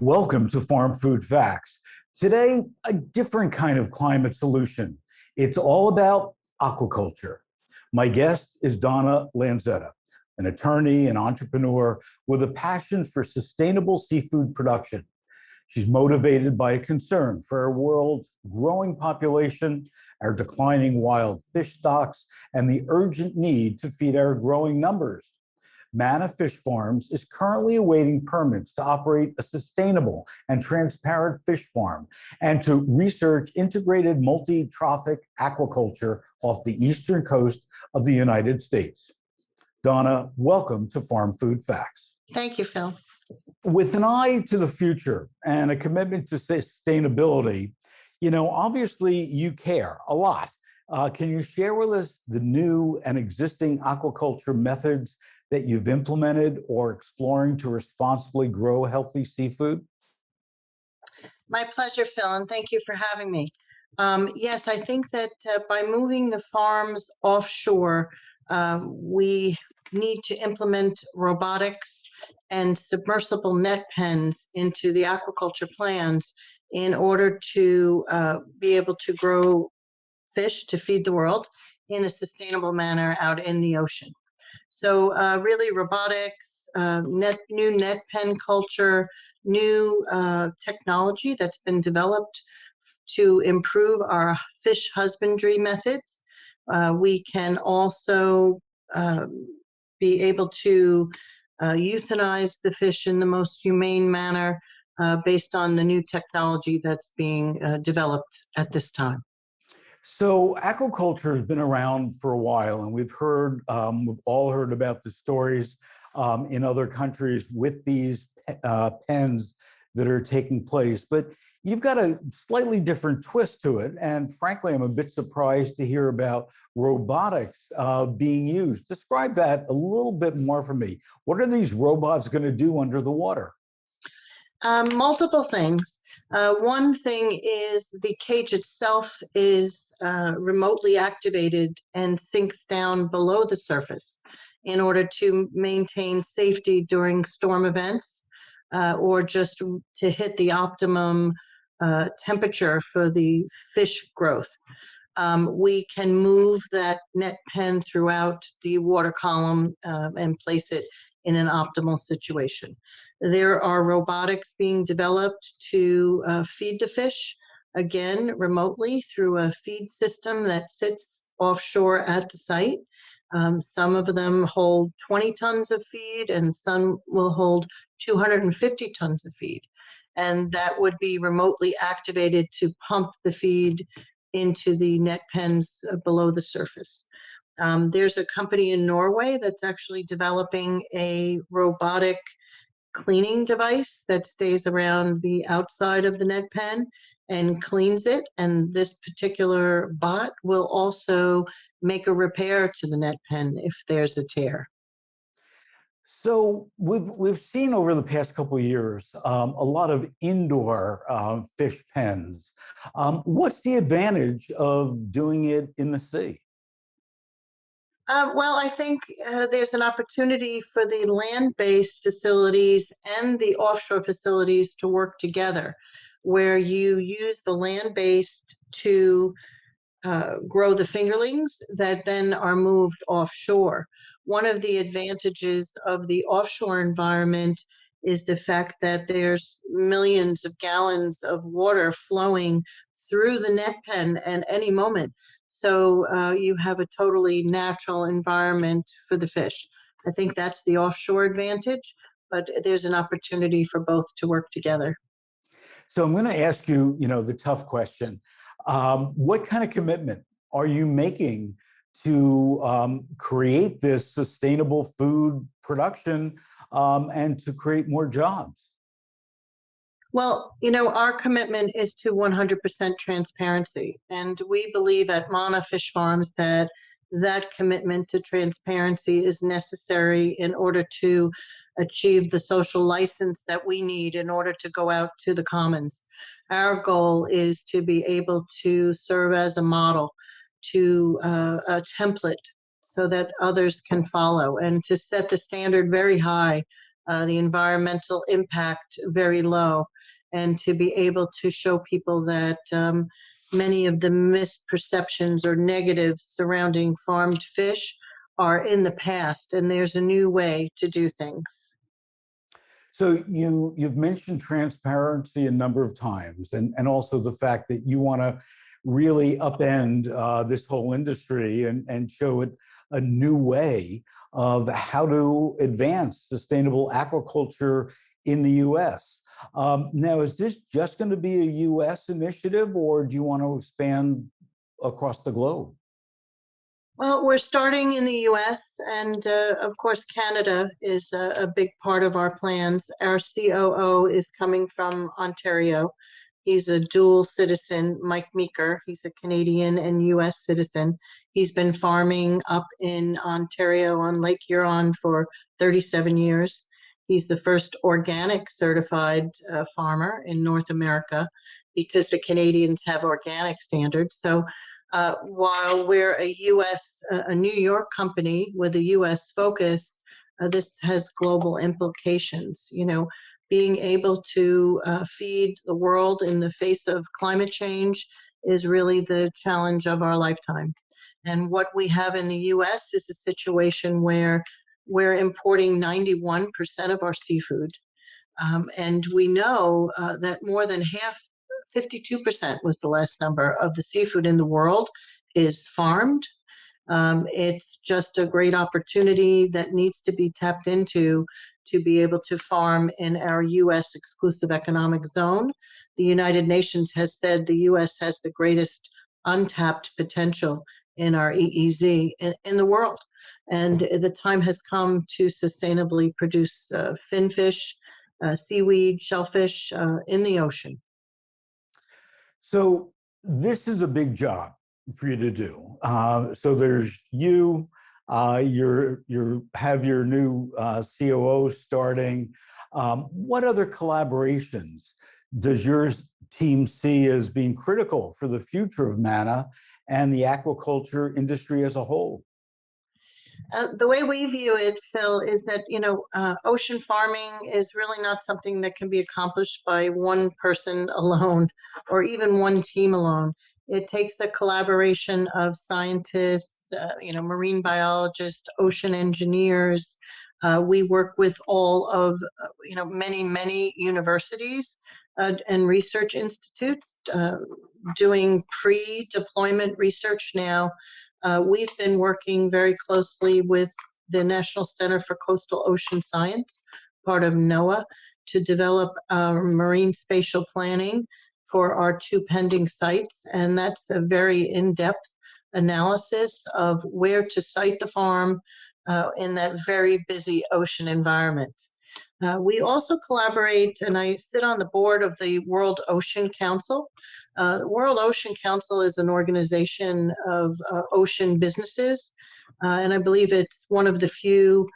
Welcome to Farm Food Facts. Today, a different kind of climate solution. It's all about aquaculture. My guest is Donna Lanzetta, an attorney and entrepreneur with a passion for sustainable seafood production. She's motivated by a concern for our world's growing population, our declining wild fish stocks, and the urgent need to feed our growing numbers. Manna Fish Farms is currently awaiting permits to operate a sustainable and transparent fish farm and to research integrated multi trophic aquaculture off the eastern coast of the United States. Donna, welcome to Farm Food Facts. Thank you, Phil. With an eye to the future and a commitment to sustainability, obviously you care a lot. Can you share with us the new and existing aquaculture methods that you've implemented or exploring to responsibly grow healthy seafood? My pleasure, Phil, and thank you for having me. Yes, I think that by moving the farms offshore, we need to implement robotics and submersible net pens into the aquaculture plans in order to be able to grow fish to feed the world in a sustainable manner out in the ocean. So really robotics, new net pen culture, new technology that's been developed to improve our fish husbandry methods. We can also be able to euthanize the fish in the most humane manner based on the new technology that's being developed at this time. So aquaculture has been around for a while, and we've all heard about the stories in other countries with these pens that are taking place. But you've got a slightly different twist to it, and frankly, I'm a bit surprised to hear about robotics being used. Describe that a little bit more for me. What are these robots going to do under the water? Multiple things. One thing is the cage itself is remotely activated and sinks down below the surface in order to maintain safety during storm events or just to hit the optimum temperature for the fish growth. We can move that net pen throughout the water column and place it in an optimal situation. There are robotics being developed to feed the fish, again, remotely through a feed system that sits offshore at the site. Some of them hold 20 tons of feed and some will hold 250 tons of feed. And that would be remotely activated to pump the feed into the net pens below the surface. There's a company in Norway that's actually developing a robotic cleaning device that stays around the outside of the net pen and cleans it. And this particular bot will also make a repair to the net pen if there's a tear. So we've seen over the past couple of years a lot of indoor fish pens. What's the advantage of doing it in the sea? Well, I think there's an opportunity for the land-based facilities and the offshore facilities to work together, where you use the land-based to grow the fingerlings that then are moved offshore. One of the advantages of the offshore environment is the fact that there's millions of gallons of water flowing through the net pen at any moment. So you have a totally natural environment for the fish. I think that's the offshore advantage, but there's an opportunity for both to work together. So I'm going to ask you, the tough question. What kind of commitment are you making to create this sustainable food production and to create more jobs? Well, our commitment is to 100% transparency. And we believe at Manna Fish Farms that commitment to transparency is necessary in order to achieve the social license that we need in order to go out to the commons. Our goal is to be able to serve as a model, to a template so that others can follow, and to set the standard very high the environmental impact very low, and to be able to show people that many of the misperceptions or negatives surrounding farmed fish are in the past, and there's a new way to do things. So you've mentioned transparency a number of times, and also the fact that you want to really upend this whole industry and show it a new way of how to advance sustainable aquaculture in the U.S. Now, is this just going to be a U.S. initiative, or do you want to expand across the globe? Well, we're starting in the US, and of course, Canada is a big part of our plans. Our COO is coming from Ontario. He's a dual citizen, Mike Meeker. He's a Canadian and US citizen. He's been farming up in Ontario on Lake Huron for 37 years. He's the first organic certified farmer in North America because the Canadians have organic standards. So while we're a New York company with a US focus, this has global implications. You know, being able to feed the world in the face of climate change is really the challenge of our lifetime. And what we have in the US is a situation where we're importing 91% of our seafood. And we know that more than half, 52% was the last number of the seafood in the world, is farmed. It's just a great opportunity that needs to be tapped into to be able to farm in our U.S. exclusive economic zone. The United Nations has said the U.S. has the greatest untapped potential in our EEZ in the world. And the time has come to sustainably produce finfish, seaweed, shellfish in the ocean. So this is a big job for you to do. So there's you have your new COO starting. What other collaborations does your team see as being critical for the future of Manna and the aquaculture industry as a whole? The way we view it, Phil, is that, ocean farming is really not something that can be accomplished by one person alone or even one team alone. It takes a collaboration of scientists, marine biologists, ocean engineers. We work with all of, many universities and research institutes doing pre-deployment research now. We've been working very closely with the National Center for Coastal Ocean Science, part of NOAA, to develop marine spatial planning for our two pending sites. And that's a very in-depth analysis of where to site the farm in that very busy ocean environment. We also collaborate, and I sit on the board of the World Ocean Council. The World Ocean Council is an organization of ocean businesses, and I believe it's one of the few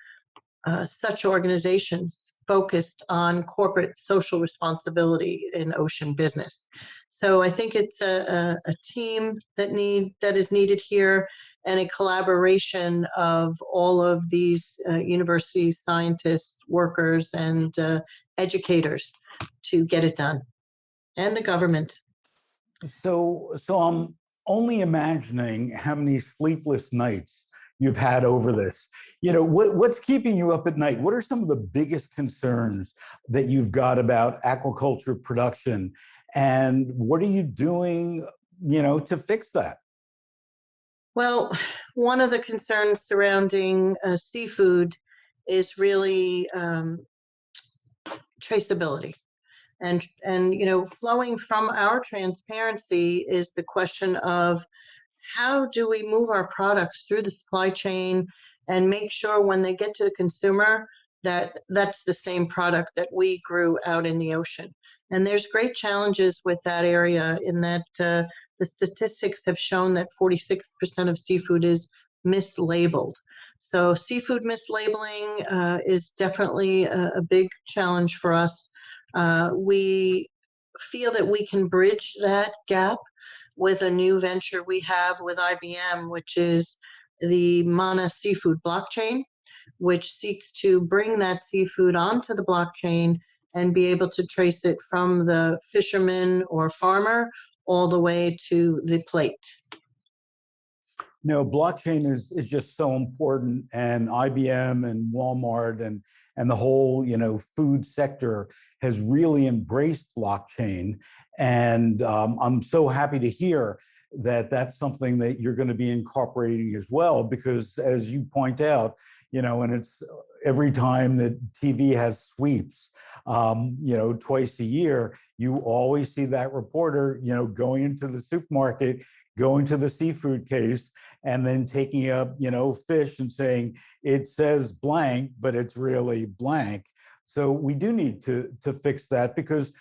such organizations focused on corporate social responsibility in ocean business. So I think it's a team that is needed here, and a collaboration of all of these universities, scientists, workers, and educators to get it done, and the government. So I'm only imagining how many sleepless nights you've had over this. What's keeping you up at night? What are some of the biggest concerns that you've got about aquaculture production, and what are you doing, to fix that? Well, one of the concerns surrounding seafood is really traceability. And flowing from our transparency is the question of how do we move our products through the supply chain and make sure when they get to the consumer that that's the same product that we grew out in the ocean. And there's great challenges with that area in that the statistics have shown that 46% of seafood is mislabeled. So seafood mislabeling is definitely a big challenge for us. We feel that we can bridge that gap with a new venture we have with IBM, which is the Manna seafood blockchain. which seeks to bring that seafood onto the blockchain and be able to trace it from the fisherman or farmer all the way to the plate. No, blockchain is just so important, and IBM and Walmart and the whole food sector has really embraced blockchain, and I'm so happy to hear that that's something that you're going to be incorporating as well, because as you point out, and it's every time that TV has sweeps, twice a year, you always see that reporter, going into the supermarket, going to the seafood case, and then taking up, fish and saying, it says blank, but it's really blank. So we do need to fix that, because,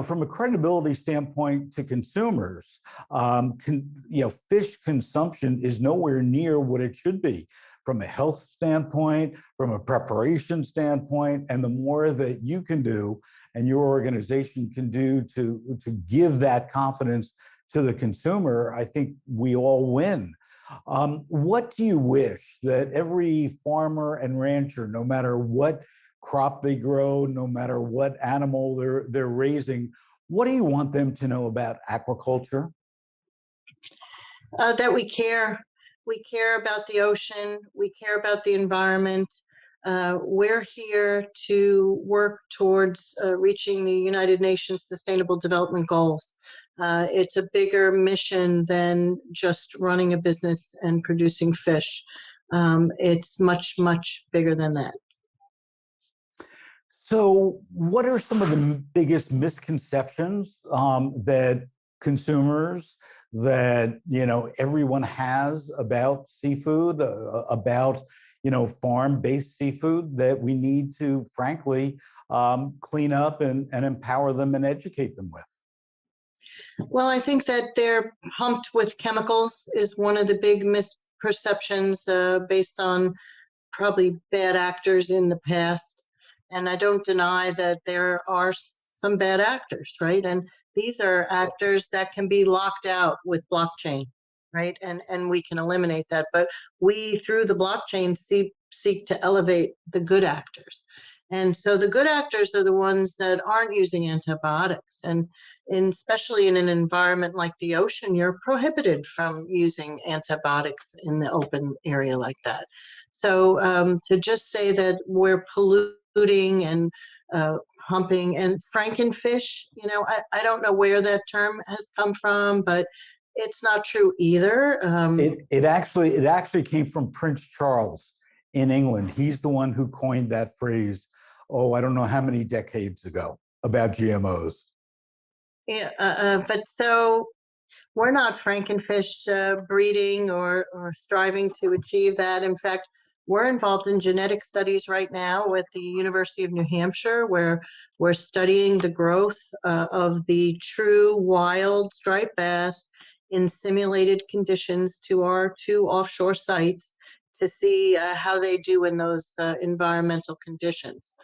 from a credibility standpoint to consumers, fish consumption is nowhere near what it should be from a health standpoint, from a preparation standpoint, and the more that you can do and your organization can do to give that confidence to the consumer, I think we all win. What do you wish that every farmer and rancher, no matter what crop they grow, no matter what animal they're raising, what do you want them to know about aquaculture? That we care. We care about the ocean. We care about the environment. We're here to work towards reaching the United Nations Sustainable Development Goals. It's a bigger mission than just running a business and producing fish. It's much, much bigger than that. So what are some of the biggest misconceptions that consumers, that everyone has about seafood, about farm-based seafood, that we need to frankly clean up and empower them and educate them with? Well, I think that they're pumped with chemicals is one of the big misperceptions based on probably bad actors in the past. And I don't deny that there are some bad actors, right? And these are actors that can be locked out with blockchain, right? And we can eliminate that. But we, through the blockchain, seek to elevate the good actors. And so the good actors are the ones that aren't using antibiotics. And especially in an environment like the ocean, you're prohibited from using antibiotics in the open area like that. So to just say that we're polluting and pumping, and Frankenfish, I don't know where that term has come from, but it's not true either. It actually came from Prince Charles in England. He's the one who coined that phrase, I don't know how many decades ago, about GMOs. Yeah, but so we're not Frankenfish breeding or striving to achieve that. In fact, we're involved in genetic studies right now with the University of New Hampshire, where we're studying the growth of the true wild striped bass in simulated conditions to our 2 offshore sites to see how they do in those environmental conditions.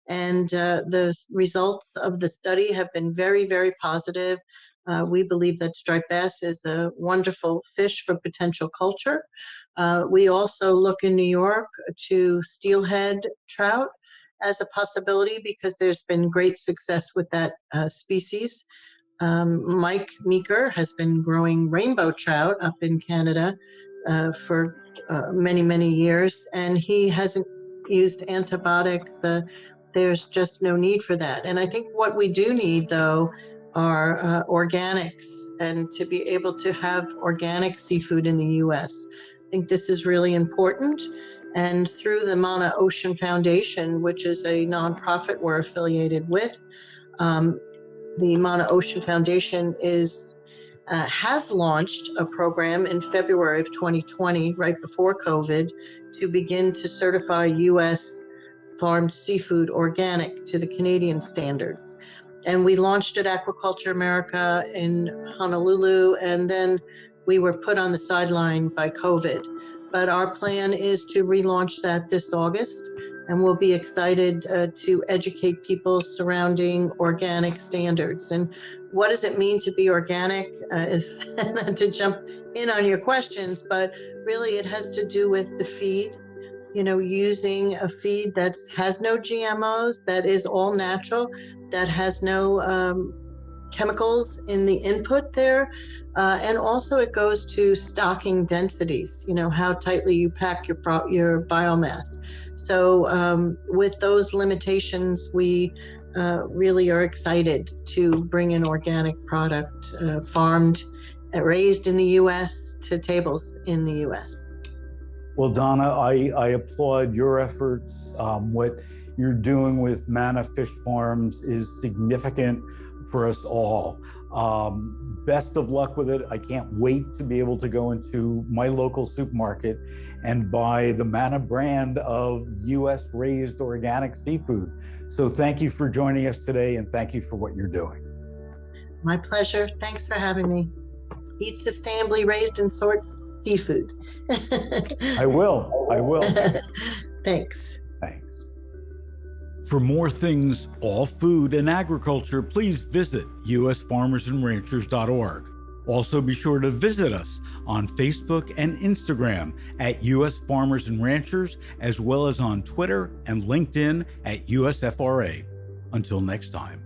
And the results of the study have been very, very positive. We believe that striped bass is a wonderful fish for potential culture. We also look in New York to steelhead trout as a possibility because there's been great success with that species. Mike Meeker has been growing rainbow trout up in Canada for many, many years, and he hasn't used antibiotics. There's just no need for that. And I think what we do need, though, are organics, and to be able to have organic seafood in the U.S. I think this is really important. And through the Manna Ocean Foundation, which is a nonprofit we're affiliated with, the Manna Ocean Foundation has launched a program in February of 2020, right before COVID, to begin to certify U.S. farmed seafood organic to the Canadian standards. And we launched at Aquaculture America in Honolulu, and then we were put on the sideline by COVID. But our plan is to relaunch that this August, and we'll be excited to educate people surrounding organic standards. And what does it mean to be organic? Is not to jump in on your questions, but really it has to do with the feed. using a feed that has no GMOs, that is all natural, that has no chemicals in the input there. And also it goes to stocking densities, how tightly you pack your biomass. So with those limitations, we really are excited to bring an organic product farmed, raised in the U.S. to tables in the U.S. Well, Donna, I applaud your efforts. What you're doing with Manna Fish Farms is significant for us all. Best of luck with it. I can't wait to be able to go into my local supermarket and buy the Manna brand of US raised organic seafood. So thank you for joining us today, and thank you for what you're doing. My pleasure. Thanks for having me. Eat sustainably raised and sourced seafood. I will. Thanks. Thanks. For more things all food and agriculture, please visit usfarmersandranchers.org. Also, be sure to visit us on Facebook and Instagram at US Farmers and Ranchers, as well as on Twitter and LinkedIn at USFRA. Until next time.